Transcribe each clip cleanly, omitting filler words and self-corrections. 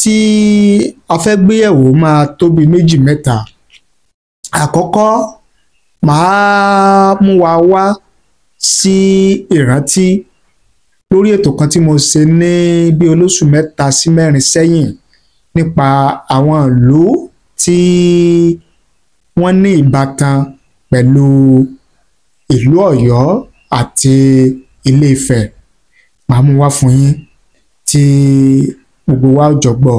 tí a fẹ́ gbé yẹ̀wò máa tó bí méjì mẹ́ta. Àkọ́kọ́, màá mú wa wá sí ìrántí lórí ètò kan tí mo ṣe ní bí olóṣù 3 sí 4 sẹ́yìn nípa àwọn ìlú tí wọ́n ní ìbátan pẹ̀lú ìlú Ọ̀yọ́ àti Ilé Ifẹ̀. Màá mú wá fún yín tí gbogbo wa jọ gbọ́.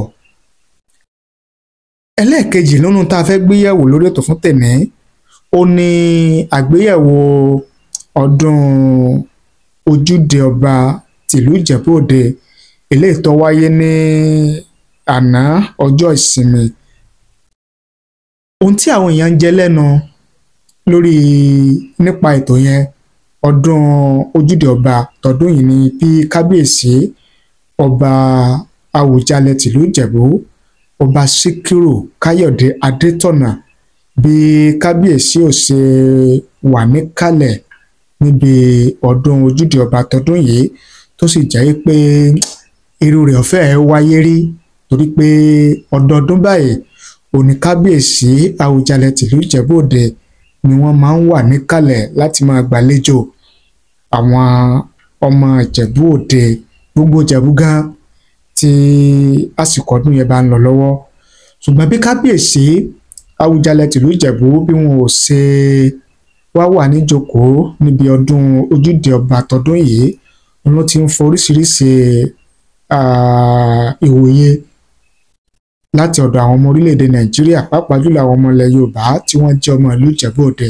Ẹlẹ́ẹ̀kejì nínú tá a fẹ́ gbéyẹ̀wò lórí ètò fún tèmi, ó ní àgbéyẹ̀wò ọdún ojúde ọba tìlú Ìjẹ̀bú Òde eléyìí tó wáyé ní àná ọjọ́ ìsinmi. Ohun tí àwọn èèyàn ń jẹ lẹ́nu lórí nípa ètò yẹn, ọdún ojúde ọba tọdún yìí ni bí kábíyèsí ọba Àwùjalẹ̀ tìlú Ìjẹ̀bú, ọba Síkírù Káyọ̀dé Adétọ̀nà, bí kábíyèsí ò ṣe wà níkàlẹ̀ níbi ọdún ojúde ọba tọdún yìí, tó sì jẹ́ pé irú rẹ̀ ọ̀fẹ́ wáyé rí, torí pé ọdọọdún báyìí òní kábíyèsí Àwùjalẹ̀ tìlú Ìjẹ̀bú Òde ni wọ́n máa ń wà níkàlẹ̀ láti máa gbàlejò àwọn ọmọ Ìjẹ̀bú Òde, gbogbo Ìjẹ̀bú gan tí àsìkò ọdún yẹn bá ń lọ lọ́wọ́. Ṣùgbọ́n bí kábíyèsí Àwùjalẹ̀ tìlú Ìjẹ̀bú bí wọn ò ṣe wá wà níjókòó níbi ọdún ojúde ọba tọdún yìí, wọn ló ti ń fọ oríṣiríṣi ìwòye láti ọ̀dọ̀ àwọn ọmọ orílẹ̀-èdè Nàìjíríà, pàápàá jùlọ àwọn ọmọ ilẹ̀ Yorùbá tí wọ́n jẹ́ ọmọ ìlú Ìjẹ̀bú Òde.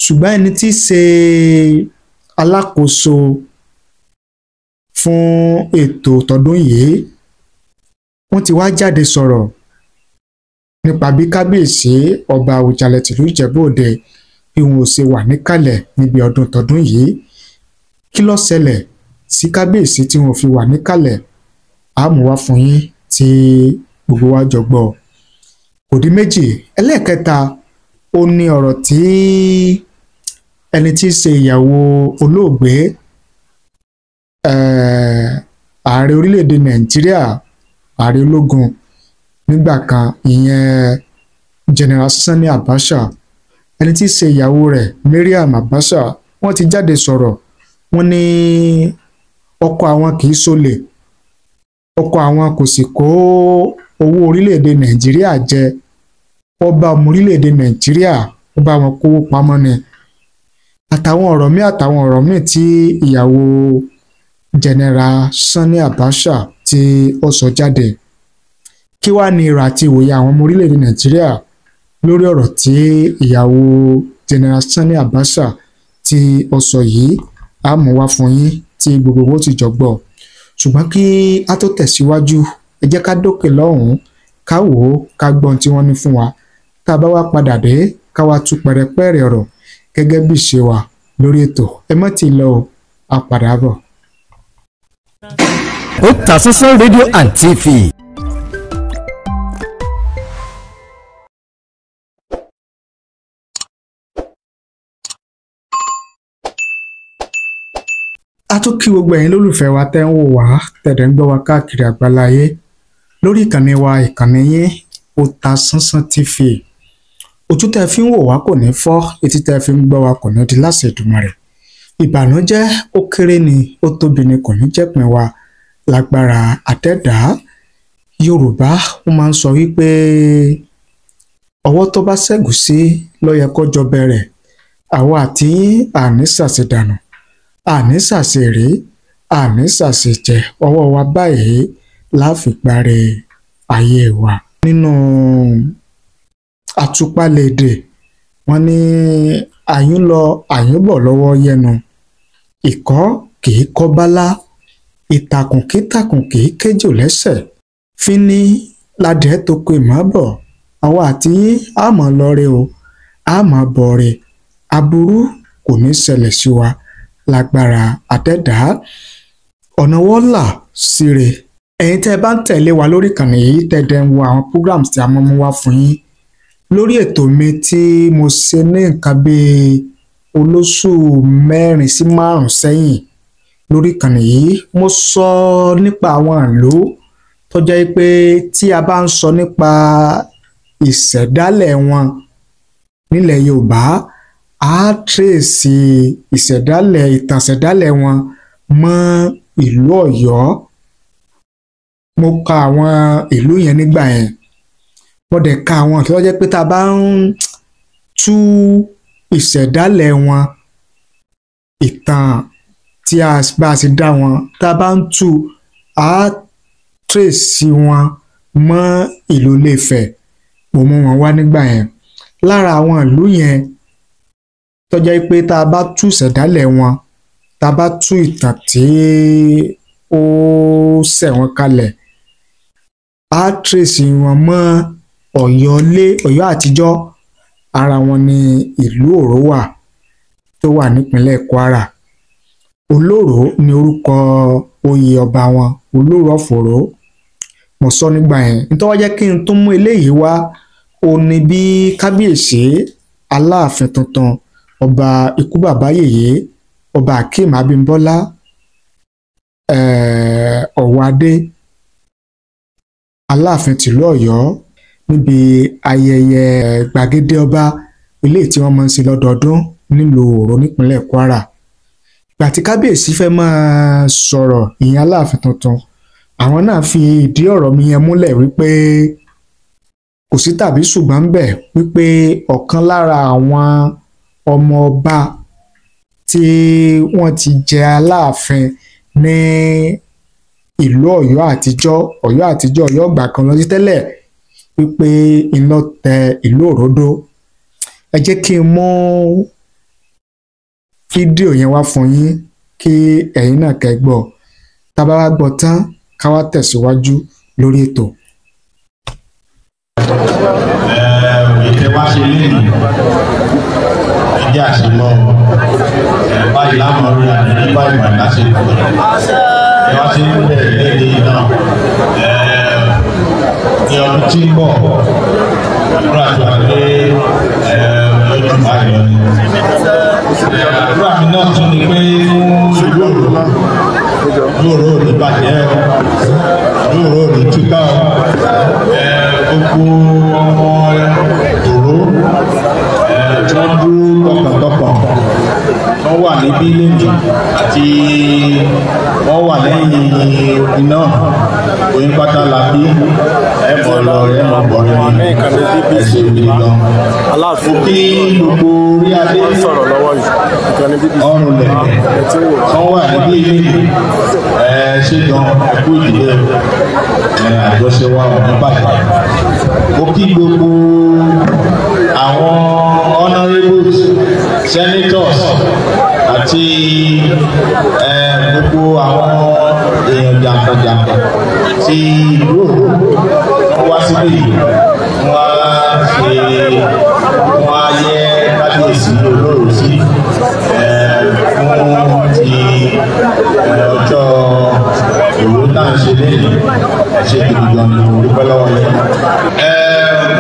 Ṣùgbọ́n ẹni tí í ṣe alákòóso fún ètò tọdún yìí, wọ́n ti wá jáde sọ̀rọ̀ nípa bí kábíyèsí ọba Àwùjalẹ̀ tìlú Ìjẹ̀bú Òde bí wọn ò ṣe wà níkàlẹ̀ níbi ọdún tọdún yìí. Kí ló ṣẹlẹ̀ sí kábíyèsí tí wọn ò fi wà níkàlẹ̀? A mú wá fún yín tí gbogbo wa jọ gbọ́. Kò di méjì. Ẹlẹ́ẹ̀kẹta, ó ní ọ̀rọ̀ tí ẹni tí í ṣe ìyàwó olóògbé ààrẹ orílẹ̀-èdè Nàìjíríà, ààrẹ ológun nígbà kan, ìyẹn General Sani Abacha, ẹni tí í ṣe ìyàwó rẹ̀ Mariam Abacha, wọ́n ti jáde sọ̀rọ̀. Wọ́n ní ọkọ àwọn kì í ṣolè, ọkọ àwọn kò sì kó owó orílẹ̀-èdè Nàìjíríà jẹ, ọba ọmọ orílẹ̀-èdè Nàìjíríà ó bá wọn kówó pamọ́ ni, àtàwọn ọ̀rọ̀ míì tí ìyàwó General Sani Abacha tí ó sọ jáde. Kí wàá ní èrò àti ìwòye àwọn ọmọ orílẹ̀-èdè Nàìjíríà lórí ọ̀rọ̀ tí ìyàwó General Sani Abacha tí ó sọ yìí? A mú wá fún yín tí gbogbo owó ti jọ gbọ́. Ṣùgbọ́n kí a tó tẹ̀síwájú, ẹ jẹ́ ká dókè lọ́hùn-ún, ká wò ó, ká gbọ́ ohun tí wọ́n ní fún wa. Tá a bá wá padà dé, ká wá tú pẹ̀rẹ̀pẹ̀rẹ̀ ọ̀rọ̀ gẹ́gẹ́ bí ìṣe wa lórí ètò. Ẹ má ti lọ o, a padà bọ̀. Otasansan rédíò and TV. A tún kí gbogbo ẹ̀yin lólùfẹ́ wa tẹ́ ń wò wá, tẹ̀dẹ̀ ń gbọ́ wa káàkiri àgbáláyé lórí ìkànnì wa, ìkànnì yín Otasansan TV. Ojú tẹ́ fi ń wò wá kò ní fọ́, etí tẹ́ fi ń gbọ́ wa kò ní di láṣẹ Èdùmàrè. Ìbànújẹ́ ó kéré ni, ó tóbi ni, kò ní jẹ́pin wa lágbára Adẹ́dàá. Yorùbá ó máa ń sọ wípé ọwọ́ tó bá ṣẹ́gun sí ló yẹ kó jọ bẹ̀rẹ̀. Àwa àti àní ṣàṣedànù, àní ṣàṣeré, àní ṣàṣejẹ, ọwọ́ wa báyìí láfiparí ayé wa. Nínú àtúpalẹ̀ èdè, wọ́n ní àyún lọ àyún bọ̀ lọ́wọ́ yẹnu, ìkọ́ kìí kọ́ bálá, ìtàkùn kìí tàkùn kìí kéjò lẹ́sẹ̀, fíní ládẹ́ tó kó ìmọ̀ bọ̀. Àwa àti àmọ́ lọ́rẹ́ o, àmọ́ bọ̀rẹ̀, aburú kò ní ṣẹlẹ̀ sí wa lágbára Adẹ́dàá. Ọ̀nà wọ́n là síre. Ẹ̀yin tẹ́ bá ń tẹ̀lé wa lórí ìkànnì yìí, tẹ̀dẹ̀ ń wo àwọn programs tí a mọ́ mú wá fún yín lórí ètò mi tí mo ṣe ní nǹkan bíi olóṣù 4 sí 5 sẹ́yìn lórí ìkànnì yìí. Mo sọ nípa àwọn ìlú tó tó jẹ́ pé tí a bá ń sọ nípa ìṣẹ̀dálẹ̀ wọn nílẹ̀ Yorùbá á tírèsì ìtàn ìṣẹ̀dálẹ̀ wọn mọ́ ìlú Ọ̀yọ́. Mo ka àwọn ìlú yẹn nígbà yẹn, mo dẹ̀ ka àwọn tó jẹ́ pé tá a bá ń tú ìṣẹ̀dálẹ̀ wọn, ìtàn tí a bá ti dá wọn, tá a bá ń tú á tírèsì wọn mọ́ ìlú Ilé-Ifẹ̀. Mo mú wọn wá nígbà yẹn. Lára àwọn ìlú yẹn tó jẹ́ pé tá a bá tú ìṣẹ̀dálẹ̀ wọn, tá a bá tú ìtàn tí ó ṣẹ̀ wọ́n kalẹ̀, á tírèsì wọn mọ́ Ọ̀yọ́ àtijọ́. Ara wọn ni ìlú Òró wà tó wà nípínlẹ̀ Kwara. Olóró ni orúkọ oyè ọba wọn, Olóró of Òró. Mo sọ nígbà yẹn. Nítorí wọ́n jẹ́ kí n tún mú eléyìí wá, ó ní bí kábíyèsí Aláàfin tuntun ọba ikú bàbá yèyé ọba Akeem Abímbọ́lá Ọ̀wádé Aláàfin tìlú Ọ̀yọ́ níbi ayẹyẹ gbàgede ọba eléyìí tí wọ́n máa ń ṣe lọ́dọọdún nílùú Òró nípínlẹ̀ Kwara. Ìgbà tí kábíyèsí fẹ́ máa sọ̀rọ̀, ìyẹn Aláàfin tuntun, àwọn náà fi ìdí ọ̀rọ̀ mi yẹn múlẹ̀ wípé kò sí tàbí ṣùgbọ́n bẹ̀ wípé ọ̀kan lára àwọn ọmọ ọba tí wọ́n ti jẹ Aláàfin ní ìlú Ọ̀yọ́ àtijọ́ Ọ̀yọ́ ìgbà kan lọ sí tẹ́lẹ̀, wípé iná tẹ ìlú Òródó. Ẹ jẹ́ kí n mú fídíò yẹn wá fún yín kí ẹ̀yin náà kẹ́ gbọ́. Tá bá wá gbọ́ tán ká wá tẹ̀síwájú lórí ètò. Ìtẹ́ wá ṣe lẹ́yìn ìdí àṣemọ́ báyìí láwọn orí àdéhùn báyìí wà lásìkò ẹ wá sí bẹ̀rẹ̀ lẹ́yìn náà ní ọdún tí ń bọ̀ àdúrà tó wà pé lójú báyìí lọ ni. Àdúrà mi náà tún ni pé fún ìlú Òró ní bàjẹ́ ìlú Òró ní túká gbogbo ọmọ Òró tí wọ́n dúró tọkàntọkàn wọ́n wà níbí lẹ́yìn àti wọ́n wà lẹ́yìn odi náà oyin pátá la bí ẹ̀mọ́ lọ ẹ̀mọ́ bọ̀rin ní ẹ̀sìn òbí lọ. Mo kí gbogbo orí adé ọrùn lẹ̀kẹ̀ wọ́n wà níbí lẹ́yìn ṣé gan ẹ̀kú ìdílé àjọṣe wa ò ní bàjẹ́. Mo kí gbogbo àwọn honourables senators àti gbogbo àwọn èèyàn jàǹkànjàǹkàn tí ìlú Òró wọ́n wá síbí wọ́n á yẹ kábíyèsí Olóró sí fún ti ọjọ́ Òró náà ṣe lẹ́yìn ṣe gidi gan ni mo dúpẹ́ lọ́wọ́ yẹn.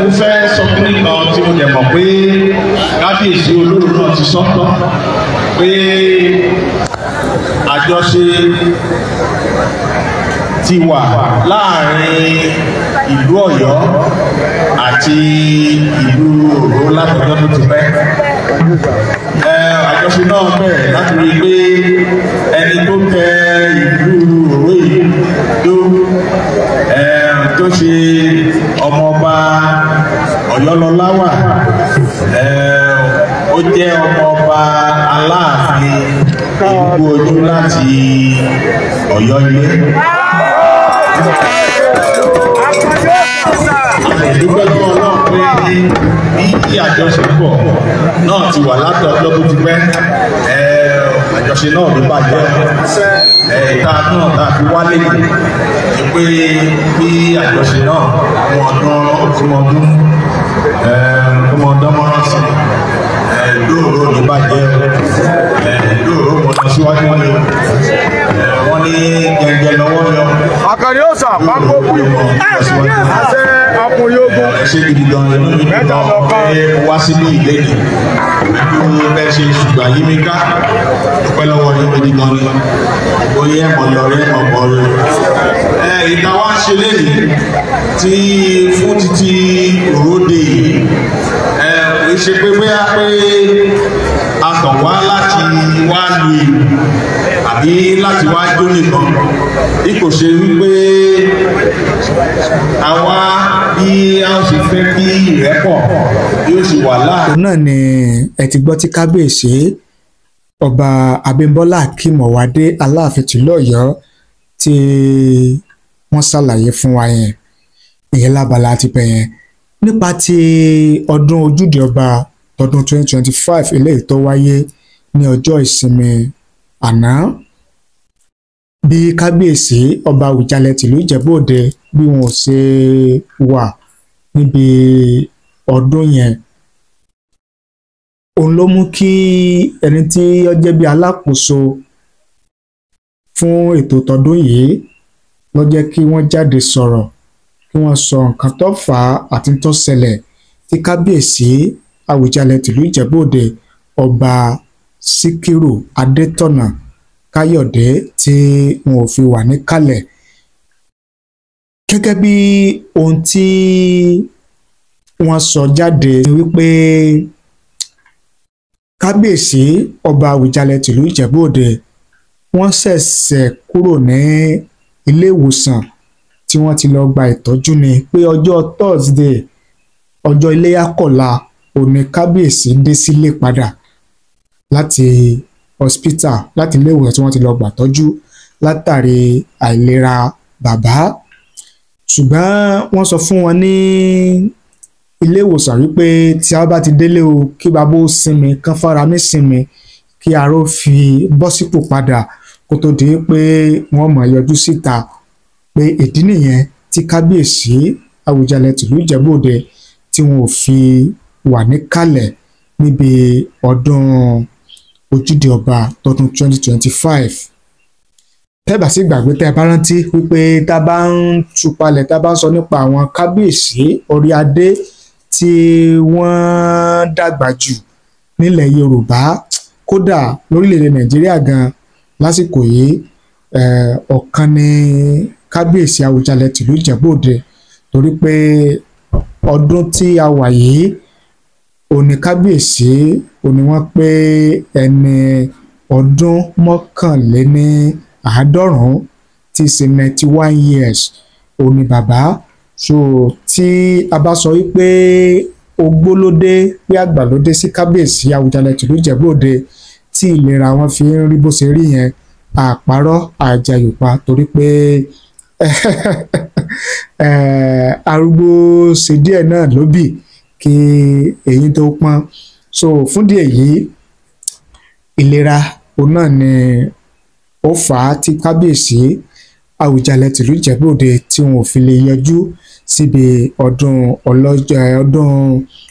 Mo fẹ́ sọ fún nìkan tí mo dẹ̀ mọ̀ pé kábíyèsí Olóró náà ti sọ́tọ̀ pé àjọṣe ti wà láàrin ìlú Ọ̀yọ́ àti ìlú Òró látọjọ́ tó ti pẹ́. Àjọṣe náà bẹ̀rẹ̀ láti rí i pé ẹni tó tẹ ìlú Òró yìí tó ṣe ọmọọba Ọ̀yọ́lọláwà ó jẹ́ ọmọọba Aláàfin Ìgbòojú láti Ọ̀yọ́ ilé. Ìdúpẹ́ lọ́wọ́ náà pé bí àjọṣepọ̀ náà ti wà látọjọ́ tó ti pẹ́, àjọṣe náà ló bàjẹ́ ìta náà tá a fi wálé ni pé bí àjọṣe náà ọmọ ọdún mọ́rán sí ìlú Òró ní bàjẹ́ ìlú Òró mọ̀nà síwájú ni wọ́n ní gẹ́gẹ́ lọ́wọ́ yọ. Àkàrí ó sà pápó kú àṣẹ ọkùnrin ogun. ṣe gidi gan inú mi dùn lọ pé wá sílé ìlé ni pẹ̀lú bẹ́ẹ̀ ṣe ṣùgbọ́n yí mi ká pẹ́ lọ́wọ́ yín gidi gan ni bóyá ẹ̀mọ̀ lọ́rẹ́ ẹ̀mọ̀ bọ́ọ̀rẹ́ ìta wá ṣe lẹ́yìn tí fún títí òróde yìí kì í ṣe pé bóyá pé a kàn wá láti wá lu ìlú àbí láti wá jó nìkan bí kò ṣe wípé àwa bí a ó ṣe fẹ́ kí ìrẹ́pọ̀ yóò ṣe wà láàrin. òun náà ni ẹ ti gbọ́ tí kábíyèsí ọba Abímbọ́lá Akeem Ọwádé Aláàfin tìlú Ọ̀yọ́ tí wọ́n ṣàlàyé fún wa yẹn ìyẹn lábala ti bẹ̀ yẹn nípa ti ọdún ojúde ọba tọdún 2025 eléyìí tó wáyé ní ọjọ́ ìsinmi àná bí kábíyèsí ọba Àwùjalẹ̀ tìlú Ìjẹ̀bú-Òde bí wọn ò ṣe wà níbi ọdún yẹn òun ló mú kí ẹni tí ó jẹ́ bí alákòóso fún ètò tọdún yìí ló jẹ́ kí wọ́n jáde sọ̀rọ̀ kí wọ́n sọ nǹkan tó fà á àti tó ṣẹlẹ̀ tí kábíyèsí Àwùjalẹ̀ tìlú Ìjẹ̀bú-Òde ọba Síkírù Adétọ̀nà Káyọ̀dé tí wọn ò fi wà níkàlẹ̀ gẹ́gẹ́ bí ohun tí wọ́n sọ jáde wípé kábíyèsí ọba Àwùjalẹ̀ tìlú Ìjẹ̀bú-Òde wọ́n ṣẹ̀ṣẹ̀ kúrò ní ilé ìwòsàn tí wọ́n ti lọ gba ìtọ́jú ni pé ọjọ́ Thursday ọjọ́ iléyá kọ̀la òní kábíyèsí dé sílé padà láti hospital láti ilé ìwòsàn tí wọ́n ti lọ gbà tọ́jú látàrí àìlera bàbá ṣùgbọ́n wọ́n sọ fún wọn ní ilé ìwòsàn wípé tí a bá ti délé o kí bàbá ó sinmi kán fara mi sinmi kí aró fi bọ́ sípò padà kó tó di pé wọ́n mọ̀ yọjú síta pé ìdí nìyẹn tí kábíyèsí Àwùjalẹ̀ tìlú Ìjẹ̀bú-Òde tí wọn ò fi wà níkàlẹ̀ níbi ọdún ojúde ọba tọdún 2025 tẹ́bà sí gbàgbé tẹ́ bá rántí wípé tá bá ń túpalẹ̀ tá bá ń sọ nípa àwọn kábíyèsí orí adé tí wọ́n dàgbà jù nílẹ̀ Yorùbá kódà lórílẹ̀‐èdè Nàìjíríà gan lásìkò yìí ọ̀kan ni kábíyèsí Àwùjalẹ̀ tìlú Ìjẹ̀bú-Òde torí pé ọdún tí a wà yìí òní kábíyèsí òní wọ́n pé ẹni ọdún mọ́kànléní àádọ́rùn-ún tí í ṣe 91 years òní bàbá so tí a bá sọ wípé ogbó ló dé pé àgbà ló dé sí kábíyèsí Àwùjalẹ̀ tìlú Ìjẹ̀bú-Òde tí ìlera wọn fi ń rí bó ṣe rí yẹn àpárọ̀ àjàyòpá torí pé arúgbó ṣe díẹ̀ náà ló bì kí èyí tó pọ́n so fún díẹ̀ yìí ìlera òun náà ni ó fà á tí kábíyèsí Àwùjalẹ̀ tìlú Ìjẹ̀bú-Òde tí wọn ò fi lè yọjú síbi ọdún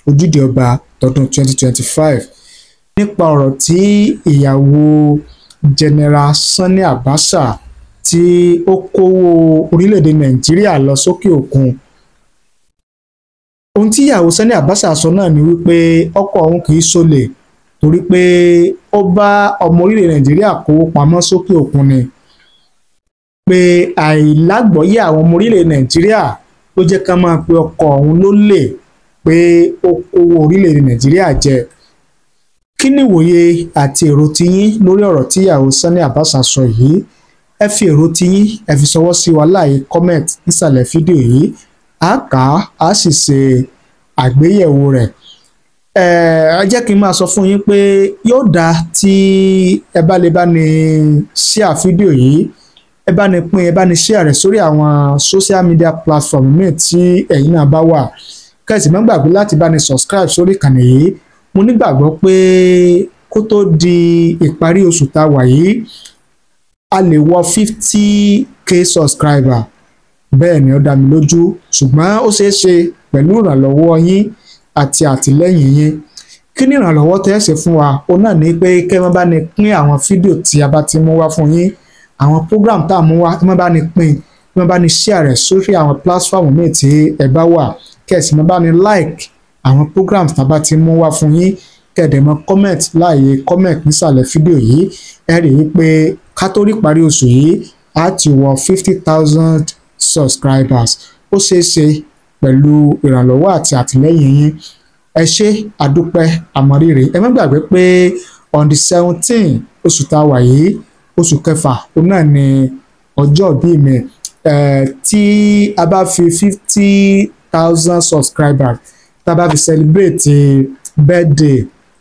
ojúde ọba tọdún 2025 nípa ọ̀rọ̀ tí ìyàwó General Sani Abacha tí ó kówó orílẹ̀-èdè Nàìjíríà lọ sókè òkun ohun tí ìyàwó Sani Abacha sọ náà ni wípé ọkọ òun kì í ṣolè torí pé ó bá ọmọ orílẹ̀ Nàìjíríà kówó pamọ́ sókè òkun ni pé àìlágbọ́yé àwọn ọmọ orílẹ̀ Nàìjíríà ló jẹ́ ká máa pe ọkọ òun lólè pé ó kówó orílẹ̀ Nàìjíríà jẹ kí ni ìwòye àti èrò tiyín lórí ọ̀rọ̀ tí ìyàwó Sani Abacha sọ yìí ẹ fi èrò tiyín ẹ fi ṣọwọ́ sí wa láàyè comment nísàlẹ̀ fídíò yìí a kà á sì ṣe àgbéyẹ̀wò rẹ̀ ẹ jẹ́ kí n máa sọ fún yín pé yóò dáa tí ẹ bá lè bá ní share fídíò yìí ẹ bá ní pín ẹ bá ní share rẹ̀ sórí àwọn social media platform míì tí ẹ̀yin náà bá wà kẹ́sì má gbàgbé láti bá ní subscribe sórí ìkànnì yìí mo nígbàgbọ́ pé kó tó di ìparí oṣù tá a wà yìí a lè wọ 50k subscriber bẹ́ẹ̀ ni ó dá mi lójú ṣùgbọ́n ó ṣeé ṣe pẹ̀lú ìrànlọ́wọ́ yín àti àtìlẹ́yìn yín kí ni ìrànlọ́wọ́ tẹ́ ẹ ṣe fún wa ó náà ní pé kẹ́ ẹ bá ní pín àwọn fídíò tí a bá ti mú wá fún yín àwọn program tá a mú wá tí wọ́n bá ní pín tí wọ́n bá ní share rẹ̀ sórí àwọn platform míì tí ẹ bá wà kẹ̀sì mọ́ bá ní like àwọn programs tá a bá ti mú wá fún yín kẹ̀dẹ̀ mọ́ comment láàyè comment nísàlẹ̀ fídíò yìí ẹ rí i pé ká tó rí parí oṣù yìí á ti wọ 50,000 subscribers ó ṣeé ṣe pẹ̀lú ìrànlọ́wọ́ àti àtìlẹ́yìn yín ẹ ṣé àdúpẹ́ àmọ̀rírì ẹ má gbàgbé pé on the 17 oṣù tá a wà yìí oṣù kẹfà òun náà ni ọjọ́ bíi mi tí a bá fi 50,000 subscribers tá a bá fi celebrate birthday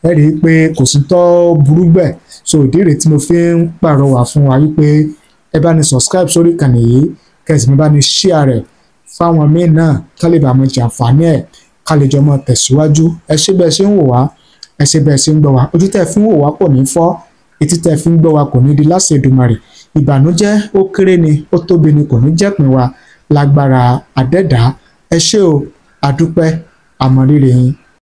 ẹ rí i pé kò sí tó burú bẹ́ẹ̀ so ìdí rèé tí mo fi ń pàrọwà fún wa wípé ẹ bá ní subscribe sórí ìkànnì yìí kẹsì mi bá ní share rẹ̀ fáwọn míì náà ká lè bá mọ jàǹfààní ẹ̀ ká lè jọ mọ tẹ̀síwájú ẹ ṣé bẹ́ẹ̀ ṣe ń wò wá ẹ ṣé bẹ́ẹ̀ ṣe ń gbọ́ wá ojú tẹ́ fi ń wò wá kò ní fọ́ etí tẹ́ fi ń gbọ́ wá kò ní di láṣẹ Èdùmàrè ìbànújẹ́ ó kéré ni ó tóbi ni kò ní jẹ́pin wa lágbára àdẹ́dàá ẹ ṣé o àdúpẹ́ àmọ̀rírì yín.